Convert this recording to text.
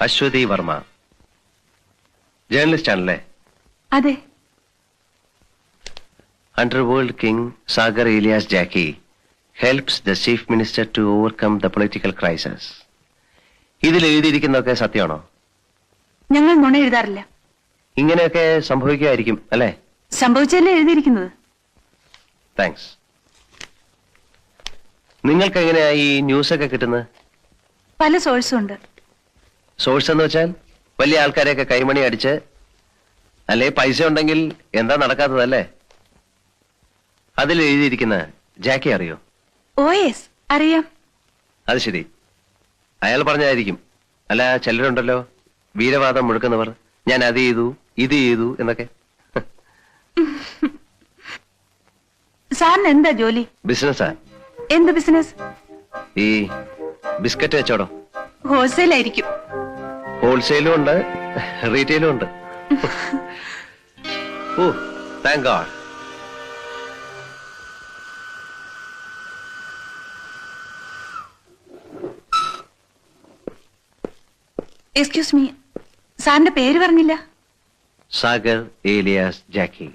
Aswathy Varma, journalist ആണല്ലേ? അതെ. Underworld king Sagar alias Jacky helps the chief minister to overcome the political crisis. ഇതിൽ എഴുതിയിരിക്കുന്നതൊക്കെ സത്യമാണോ? ഞങ്ങൾ നുണ എഴുതാറില്ല. ഇങ്ങനെയൊക്കെ സംഭവിക്കുമായിരിക്കും അല്ലേ? സംഭവിച്ചല്ലേ എഴുതിയിരിക്കുന്നത്. താങ്ക്സ്. നിങ്ങൾക്ക് എങ്ങനെയാ ഈ ന്യൂസൊക്കെ കിട്ടുന്നത്? പല സോഴ്സും ഉണ്ട്. സോഴ്സ് എന്ന് വെച്ചാൽ വലിയ ആൾക്കാരെയൊക്കെ കൈമണി അടിച്ച്, അല്ലെ പൈസ ഉണ്ടെങ്കിൽ എന്താ നടക്കാത്തതല്ലേ? അതിൽ എഴുതിയിരിക്കുന്ന ജാക്കി അറിയോ? ഓ യെസ്, അറിയാം. അത് ശരി, അയാൾ പറഞ്ഞതായിരിക്കും. അല്ല, ചിലരുണ്ടല്ലോ വീരവാദം മുഴക്കുന്നവർ, ഞാൻ അത് ചെയ്തു ഇത് ചെയ്തു എന്നൊക്കെ. സാറിന് എന്താ ജോലി? ബിസിനസ്സാ. എന്ത് ബിസിനസ്? ഈ ബിസ്ക്കറ്റ് വെച്ചോടോ. ഹോൾസെയിൽ ആയിരിക്കും. ഹോൾസെയിലും ഉണ്ട്, റീറ്റെയിലും ഉണ്ട്. ഓ, താങ്ക് ഗോഡ്. എക്സ്ക്യൂസ് മീ, സാറിന്റെ പേര് പറഞ്ഞില്ല. സാഗർ ഏലിയാസ് ജാക്കി.